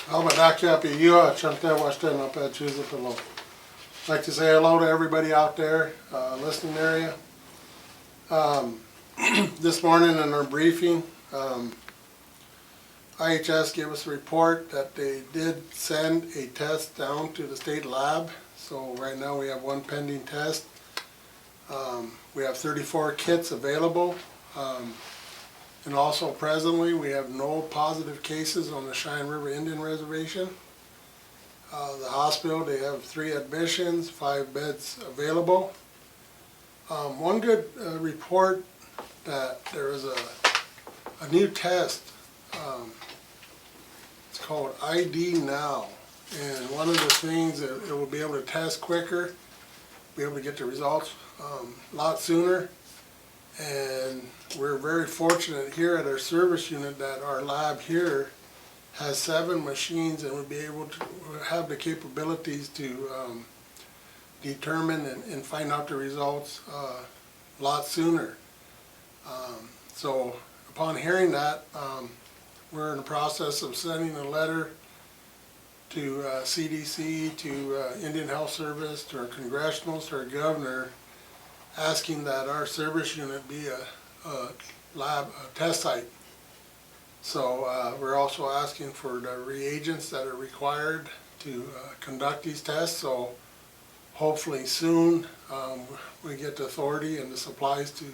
I'd like to say hello to everybody out there, listening area. This morning in our briefing, IHS gave us a report that they did send a test down to the state lab. So right now we have one pending test. We have 34 kits available. And also presently we have no positive cases on the Cheyenne River Indian Reservation. The hospital, they have 3 admissions, 5 beds available. One good report that there is a new test. It's called ID Now. And one of the things that it will be able to test quicker, be able to get the results a lot sooner. And we're very fortunate here at our service unit that our lab here has 7 machines and will be able to have the capabilities to determine and find out the results a lot sooner. So upon hearing that, we're in the process of sending a letter to CDC, to Indian Health Service, to our congressionals, to our governor, asking that our service unit be a test site. So we're also asking for the reagents that are required to conduct these tests. So hopefully soon we get the authority and the supplies to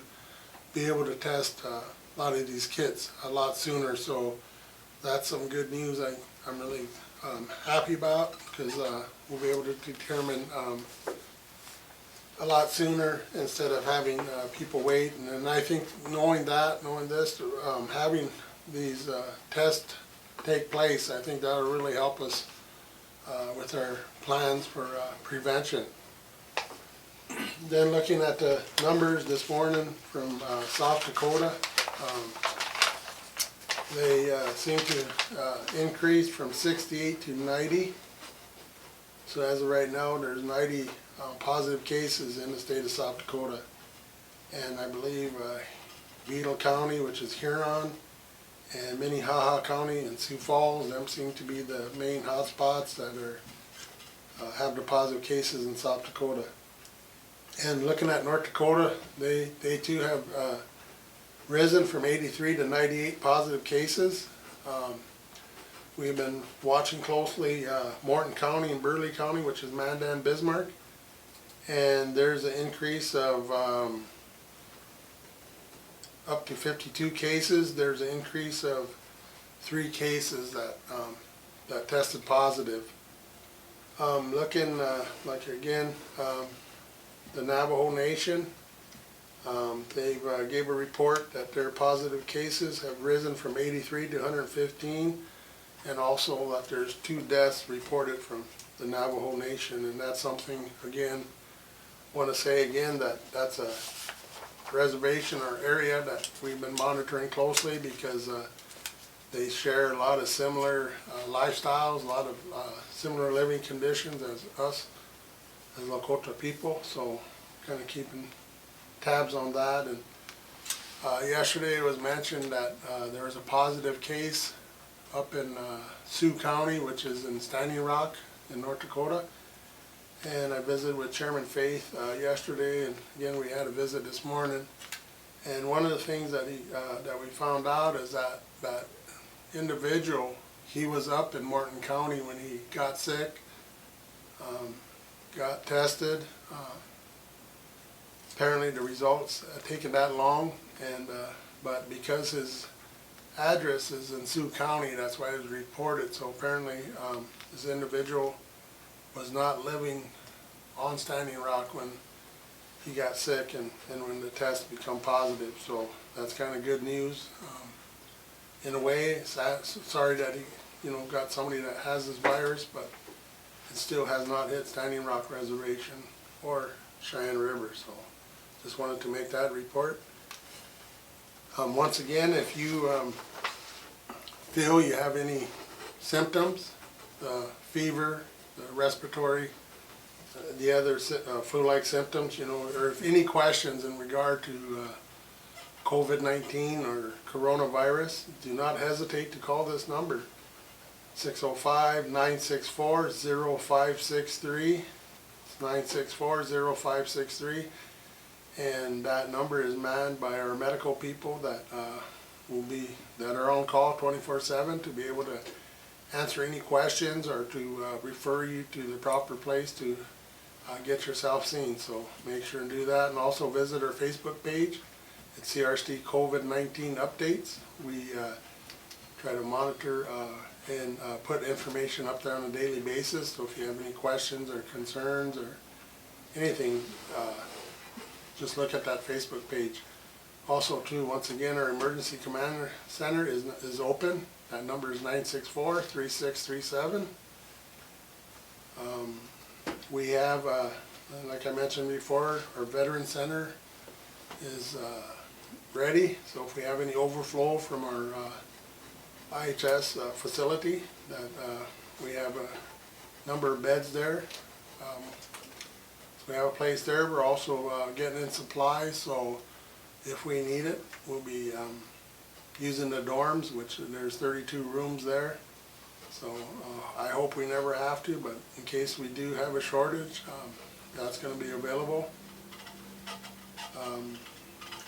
be able to test a lot of these kits a lot sooner. So that's some good news I'm really happy about, because we'll be able to determine a lot sooner instead of having people wait. And I think knowing this, having these tests take place, I think that will really help us with our plans for prevention. Then looking at the numbers this morning from South Dakota, they seem to increase from 68 to 90. So as of right now, there's 90 positive cases in the state of South Dakota. And I believe Beadle County, which is Huron, and Minnehaha County and Sioux Falls, them seem to be the main hotspots that are have the positive cases in South Dakota. And looking at North Dakota, they too have risen from 83 to 98 positive cases. We've been watching closely Morton County and Burleigh County, which is Mandan, Bismarck, and there's an increase of up to 52 cases. There's an increase of 3 cases that tested positive. Looking like again, the Navajo Nation, they gave a report that their positive cases have risen from 83 to 115, and also that there's 2 deaths reported from the Navajo Nation. And that's something, again, want to say again that that's a reservation or area that we've been monitoring closely, because they share a lot of similar lifestyles, a lot of similar living conditions as us as Lakota people. So kind of keeping tabs on that. And yesterday it was mentioned that there was a positive case up in Sioux County, which is in Standing Rock in North Dakota. And I visited with Chairman Faith yesterday, and again we had a visit this morning. And one of the things that that we found out is that that individual, he was up in Morton County when he got sick, got tested. Apparently the results had taken that long, and but because his address is in Sioux County, that's why it was reported. So apparently this individual was not living on Standing Rock when he got sick and when the test become positive. So that's kind of good news. In a way, sorry that he got somebody that has this virus, but it still has not hit Standing Rock Reservation or Cheyenne River. So just wanted to make that report. Once again, if you feel you have any symptoms, the fever, the respiratory, the other flu-like symptoms, or if any questions in regard to COVID-19 or coronavirus, do not hesitate to call this number. 605-964-0563. It's 964-0563. And that number is manned by our medical people that that are on call 24/7 to be able to answer any questions or to refer you to the proper place to get yourself seen. So make sure and do that, and also visit our Facebook page at CRST COVID-19 updates. We try to monitor and put information up there on a daily basis. So if you have any questions or concerns or anything, just look at that Facebook page. Also too, once again, our emergency command center is open. That number is 964-3637. We have, like I mentioned before, our veteran center is ready. So if we have any overflow from our IHS facility, that we have a number of beds there. We have a place there. We're also getting in supplies, so if we need it, we'll be using the dorms, which there's 32 rooms there. So I hope we never have to, but in case we do have a shortage, that's going to be available.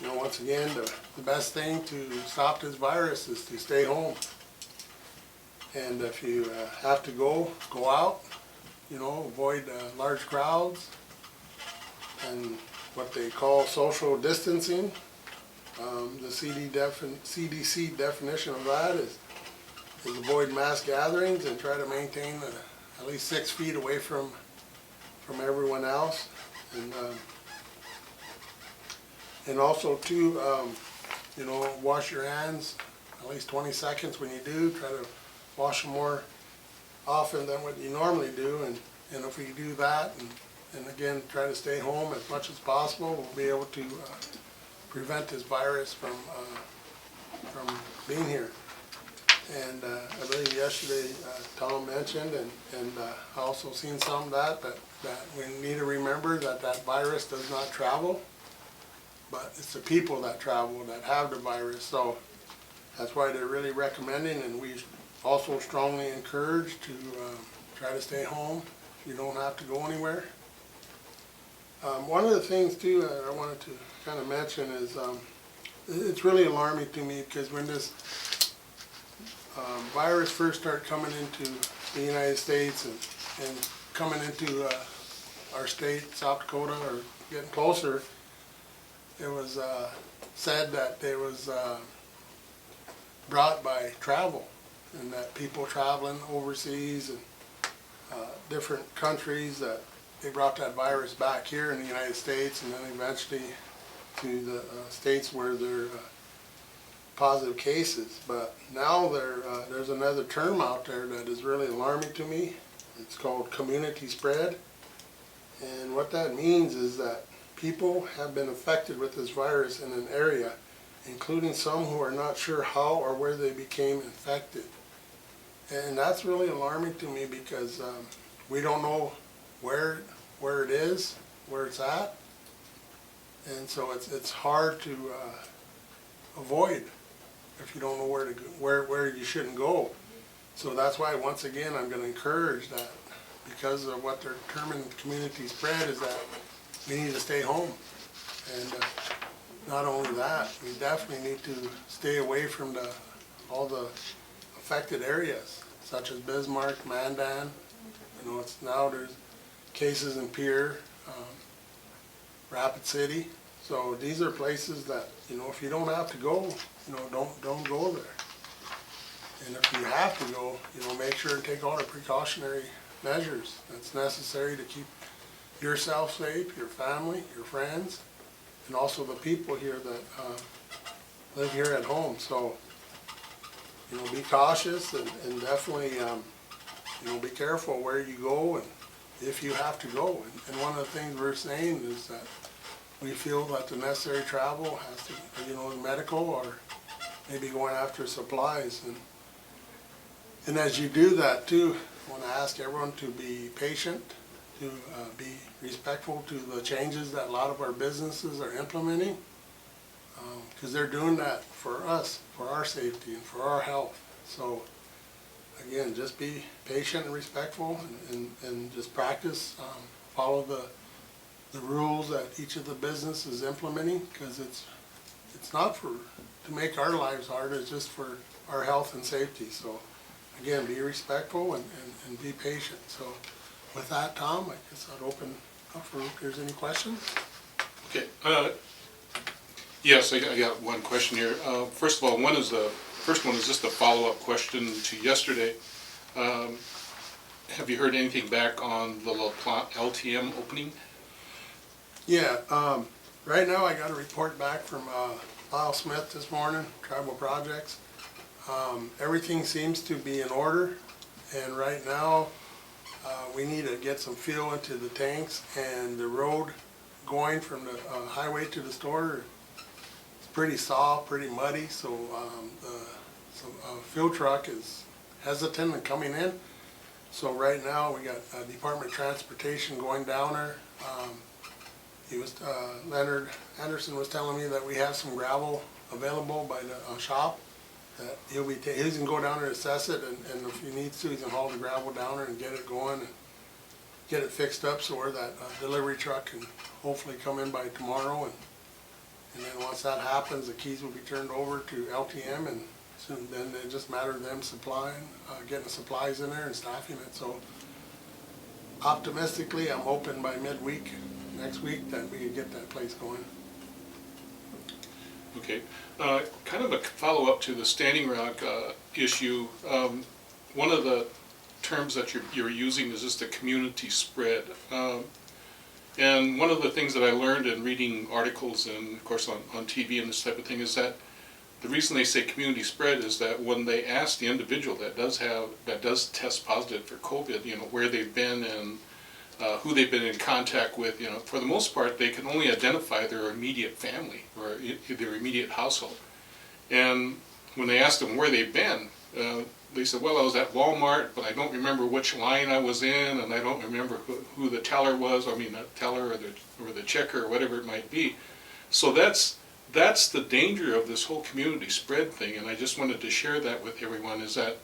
You know, once again, the best thing to stop this virus is to stay home. And if you have to go out, you know, avoid large crowds and what they call social distancing. The CDC definition of that is avoid mass gatherings and try to maintain at least 6 feet away from everyone else. And also too, you know, wash your hands at least 20 seconds when you do. Try to wash them more often than what you normally do. And if we do that, and again, try to stay home as much as possible, we'll be able to prevent this virus from being here. And I believe yesterday Tom mentioned, and I also seen some of that we need to remember that virus does not travel, but it's the people that travel that have the virus. So that's why they're really recommending, and we also strongly encourage to try to stay home if you don't have to go anywhere. One of the things too I wanted to kind of mention is it's really alarming to me, because when this virus first started coming into the United States and coming into our state, South Dakota, or getting closer, it was said that it was brought by travel, and that people traveling overseas and different countries, that they brought that virus back here in the United States, and then eventually to the states where there are positive cases. But now there's another term out there that is really alarming to me. It's called community spread. And what that means is that people have been affected with this virus in an area, including some who are not sure how or where they became infected. And that's really alarming to me, because we don't know where it is, where it's at. And so it's hard to avoid if you don't know where to go, where you shouldn't go. So that's why, once again, I'm going to encourage that, because of what they're terming community spread, is that we need to stay home. And not only that, we definitely need to stay away from all the affected areas, such as Bismarck, Mandan. You know, now there's cases in Pierre, Rapid City. So these are places that, you know, if you don't have to go, you know, don't go there. And if you have to go, you know, make sure and take all the precautionary measures that's necessary to keep yourself safe, your family, your friends, and also the people here that live here at home. So, you know, be cautious, and definitely, you know, be careful where you go and if you have to go. And one of the things we're saying is that we feel that the necessary travel has to, you know, medical, or maybe going after supplies. And as you do that too, I want to ask everyone to be patient, to be respectful to the changes that a lot of our businesses are implementing, because they're doing that for us, for our safety and for our health. So again, just be patient and respectful and just practice, follow the rules that each of the business is implementing, because it's not to make our lives hard, it's just for our health and safety. So again, be respectful and be patient. So with that, Tom, I guess I'd open up for if there's any questions. Okay. Yes, I got one question here. First of all, first one is just a follow-up question to yesterday. Have you heard anything back on the LTM opening? Yeah, right now I got a report back from Lyle Smith this morning, Tribal Projects. Everything seems to be in order, and right now we need to get some fuel into the tanks, and the road going from the highway to the store is pretty soft, pretty muddy, so the fuel truck is hesitant in coming in. So right now we got Department of Transportation going down there. Leonard Anderson was telling me that we have some gravel available by the shop. That he's gonna go down there and assess it, and if he needs to, he's gonna haul the gravel down there and get it going and get it fixed up so where that delivery truck can hopefully come in by tomorrow. And then once that happens, the keys will be turned over to LTM, and soon then it just matter of them supplying, getting the supplies in there and staffing it. So optimistically, I'm hoping by midweek next week that we can get that place going. Okay. Kind of a follow-up to the Standing Rock issue. One of the terms that you're using is just a community spread. And one of the things that I learned in reading articles and, of course, on TV and this type of thing is that the reason they say community spread is that when they ask the individual that does test positive for COVID, where they've been and who they've been in contact with, for the most part, they can only identify their immediate family or their immediate household. And when they asked them where they've been, they said, well, I was at Walmart, but I don't remember which line I was in, and I don't remember who the teller was, I mean, the teller or the checker or whatever it might be. So that's the danger of this whole community spread thing, and I just wanted to share that with everyone, is that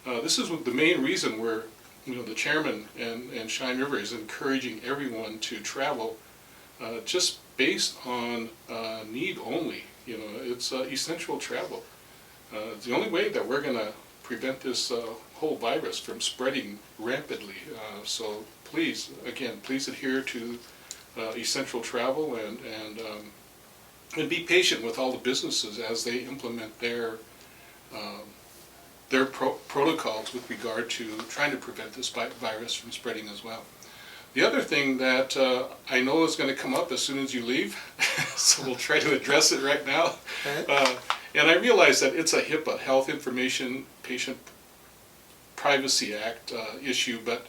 this is the main reason where the chairman and Cheyenne River is encouraging everyone to travel just based on need only. It's essential travel. It's the only way that we're going to prevent this whole virus from spreading rampantly. So please adhere to essential travel and be patient with all the businesses as they implement their protocols with regard to trying to prevent this virus from spreading as well. The other thing that I know is going to come up as soon as you leave, so we'll try to address it right now. Okay. And I realize that it's a HIPAA, Health Information Patient Privacy Act issue, but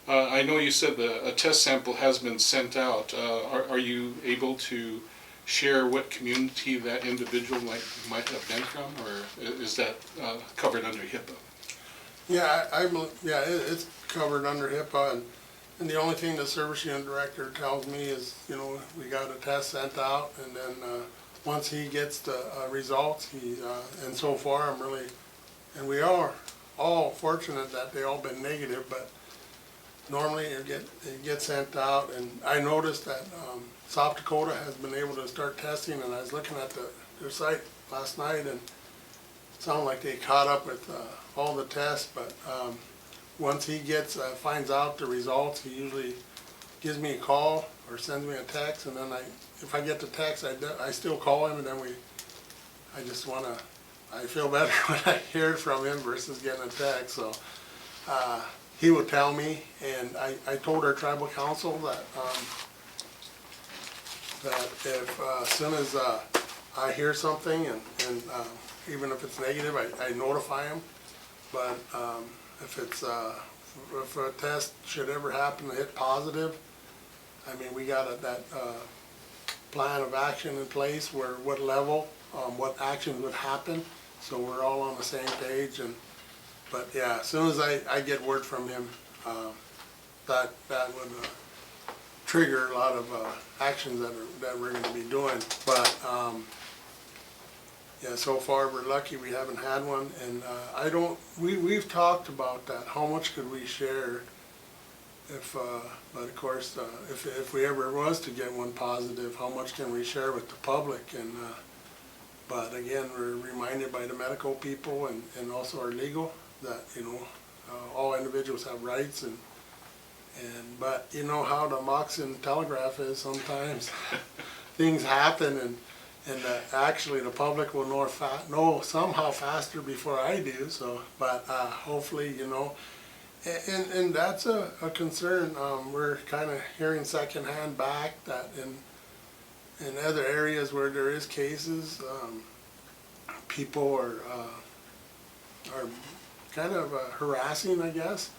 I know you said a test sample has been sent out. Are you able to share what community that individual might have been from, or is that covered under HIPAA? Yeah, it's covered under HIPAA, and the only thing the service unit director tells me is, we got a test sent out, and then once he gets the results, and so far we are all fortunate that they all been negative, but normally it gets sent out, and I noticed that South Dakota has been able to start testing, and I was looking at their site last night, and it sounded like they caught up with all the tests, but once he finds out the results, he usually gives me a call or sends me a text, and then if I get the text, I still call him, and then I feel better when I hear from him versus getting a text. So he will tell me, and I told our tribal council that if as soon as I hear something, and even if it's negative, I notify him. But if a test should ever happen to hit positive, I mean, we got that plan of action in place where what level, what actions would happen, so we're all on the same page. But yeah, as soon as I get word from him, that would trigger a lot of actions that we're going to be doing. But yeah, so far we're lucky we haven't had one, and we've talked about that, how much could we share if, but of course, if we ever was to get one positive, how much can we share with the public? And, but again, we're reminded by the medical people and also our legal that, all individuals have rights but you know how the Moxon telegraph is sometimes. Things happen and actually the public will know somehow faster before I do, so, but hopefully, and that's a concern. We're kind of hearing secondhand back that in other areas where there is cases, people are kind of harassing, I guess.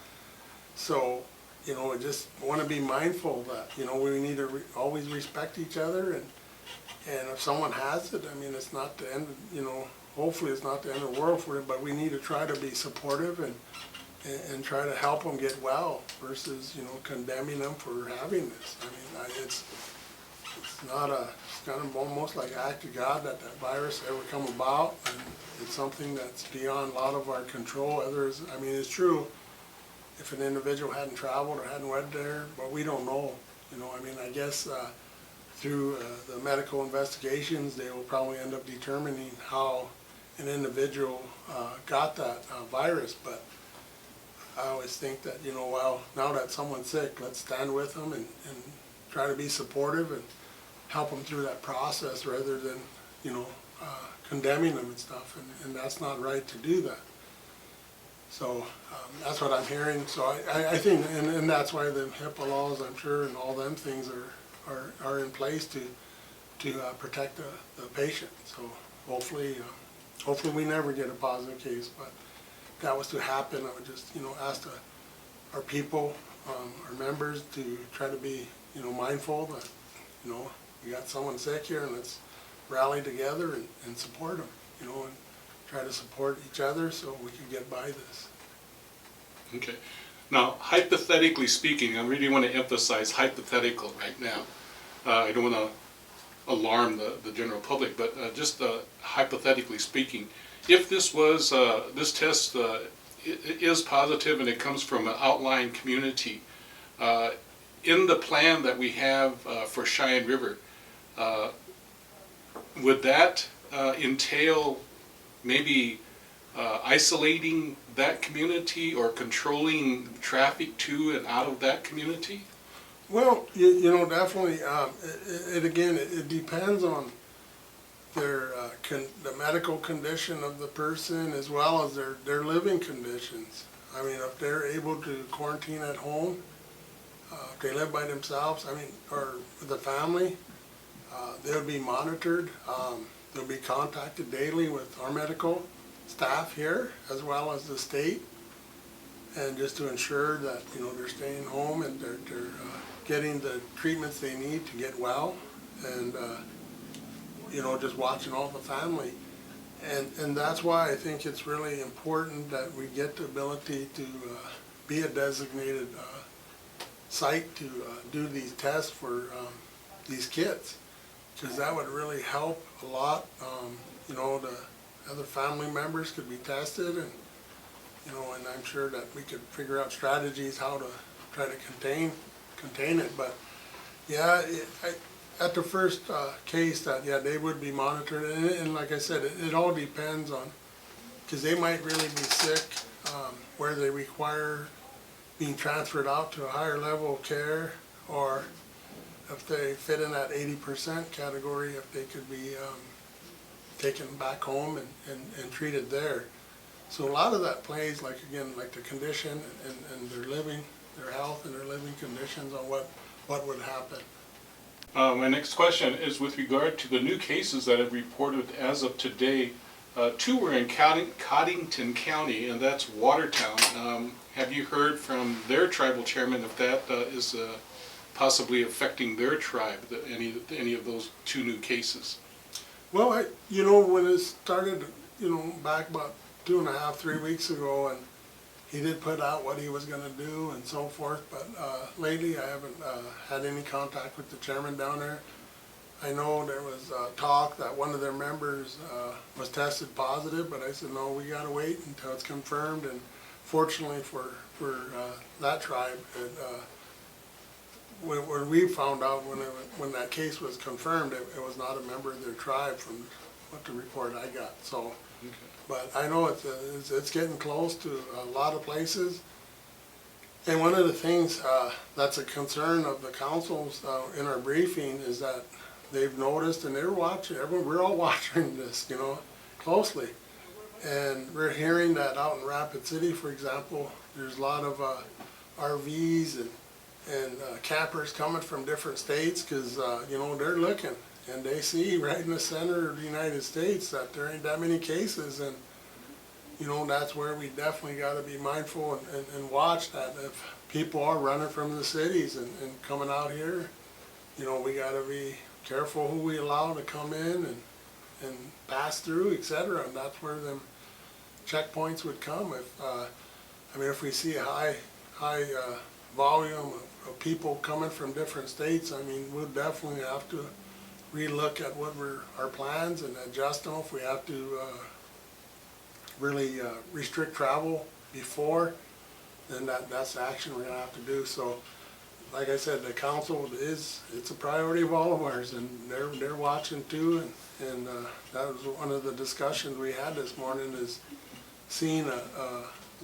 So, we just want to be mindful that, we need to always respect each other, and if someone has it, I mean, it's not the end, hopefully it's not the end of the world for it, but we need to try to be supportive and try to help them get well versus, condemning them for having this. I mean, it's kind of almost like act of God that virus ever come about, and it's something that's beyond a lot of our control. Others, I mean, it's true, if an individual hadn't traveled or hadn't went there, but we don't know, I mean, I guess through the medical investigations, they will probably end up determining how an individual got that virus, but I always think that, well, now that someone's sick, let's stand with them and try to be supportive and help them through that process rather than, condemning them and stuff, and that's not right to do that. So that's what I'm hearing. So I think, and that's why the HIPAA laws, I'm sure, and all them things are in place to protect the patient. So hopefully we never get a positive case, but if that was to happen, I would just, ask our people, our members to try to be, mindful that, we got someone sick here, and let's rally together and support them, and try to support each other so we can get by this. Okay. Now, hypothetically speaking, I really want to emphasize hypothetical right now. I don't want to alarm the general public, but just hypothetically speaking, if this was this test is positive and it comes from an outlying community, in the plan that we have for Cheyenne River, would that entail maybe isolating that community or controlling traffic to and out of that community? Well, definitely. It depends on their the medical condition of the person as well as their living conditions. I mean, if they're able to quarantine at home, if they live by themselves, I mean, or with the family, they'll be monitored. They'll be contacted daily with our medical staff here as well as the state, and just to ensure that they're staying home and they're getting the treatments they need to get well, and just watching all the family, and that's why I think it's really important that we get the ability to be a designated site to do these tests for these kids, because that would really help a lot. The other family members could be tested, and and I'm sure that we could figure out strategies how to try to contain it. But yeah, at the first case, that they would be monitored, and like I said, it all depends on, because they might really be sick where they require being transferred out to a higher level of care, or if they fit in that 80% category, if they could be taken back home and treated there. So a lot of that plays, like the condition and their health and their living conditions on what would happen. My next question is with regard to the new cases that have reported as of today. 2 were in Coddington County, and that's Watertown. Have you heard from their tribal chairman if that is possibly affecting their tribe, any of those 2 new cases? Well, when it started, back about 2.5, 3 weeks ago, and he did put out what he was going to do and so forth, but lately I haven't had any contact with the chairman down there. I know there was talk that one of their members was tested positive, but I said, no, we gotta wait until it's confirmed, and fortunately for that tribe, when we found out, when that case was confirmed, it was not a member of their tribe from what the report I got, so. Okay. But I know it's getting close to a lot of places. And one of the things that's a concern of the councils in our briefing is that they've noticed, and they're watching, we're all watching this, you know, closely. And we're hearing that out in Rapid City, for example, there's a lot of RVs and campers coming from different states because, you know, they're looking and they see right in the center of the United States that there ain't that many cases. And, you know, that's where we definitely got to be mindful and watch that if people are running from the cities and coming out here, you know, we got to be careful who we allow to come in and pass through, etc. And that's where them checkpoints would come. If I mean, if we see a high volume of people coming from different states, I mean, we'll definitely have to relook at what our plans and adjust them if we have to really restrict travel before. Then that's the action we're gonna have to do. So, like I said, the council it's a priority of all of ours, and they're watching too. And that was one of the discussions we had this morning, is seeing a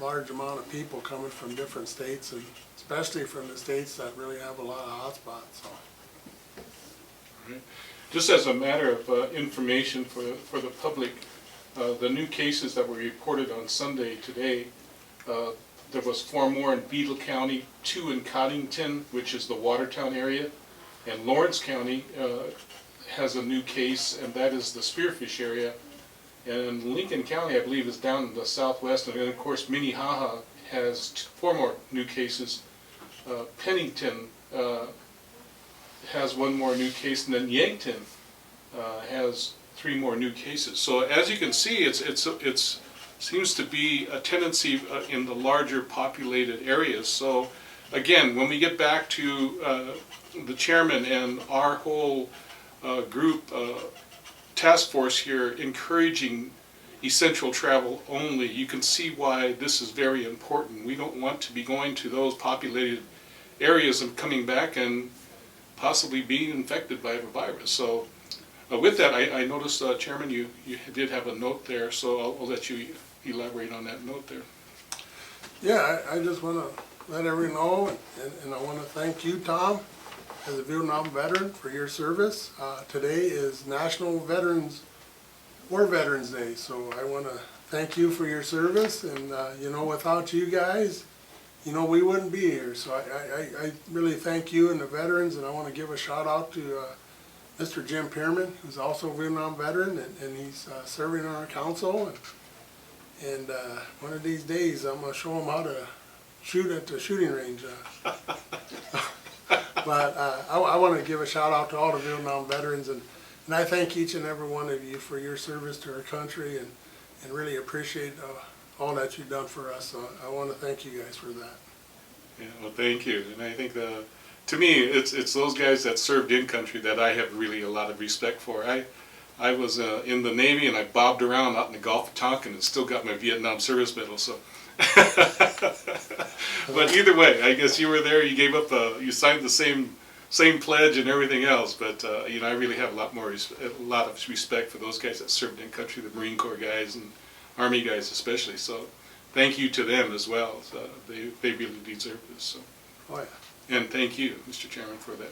large amount of people coming from different states, and especially from the states that really have a lot of hotspots. So. All right. Just as a matter of information for the public, the new cases that were reported on Sunday today, there was 4 more in Beadle County, 2 in Coddington, which is the Watertown area, and Lawrence County has a new case, and that is the Spearfish area. And Lincoln County, I believe, is down in the southwest, and then of course Minnehaha has 4 more new cases. Pennington has 1 more new case, and then Yankton has 3 more new cases. So as you can see, it's seems to be a tendency in the larger populated areas. So again, when we get back to the chairman and our whole group task force here encouraging essential travel only, you can see why this is very important. We don't want to be going to those populated areas and coming back and possibly being infected by the virus. So with that, I noticed, Chairman, you did have a note there, so I'll let you elaborate on that note there. Yeah, I just want to let everyone know, and I want to thank you, Tom, as a Vietnam veteran, for your service. Today is National War Veterans Day, so I want to thank you for your service, and you know, without you guys, you know, we wouldn't be here. So I really thank you and the veterans, and I want to give a shout out to Mr. Jim Pierman, who's also a Vietnam veteran, and he's serving on our council. And one of these days, I'm going to show him how to shoot at the shooting range. But I want to give a shout out to all the Vietnam veterans, and I thank each and every one of you for your service to our country, and really appreciate all that you've done for us. So I want to thank you guys for that. Yeah, well, thank you. And I think to me, it's those guys that served in country that I have really a lot of respect for. I was in the Navy, and I bobbed around out in the Gulf of Tonkin and still got my Vietnam Service Medal. So, but either way, I guess you were there. You gave up you signed the same pledge and everything else. But you know, I really have a lot of respect for those guys that served in country, the Marine Corps guys and Army guys especially. So, thank you to them as well. So they really deserve this. So, Oh yeah. And thank you, Mr. Chairman, for that.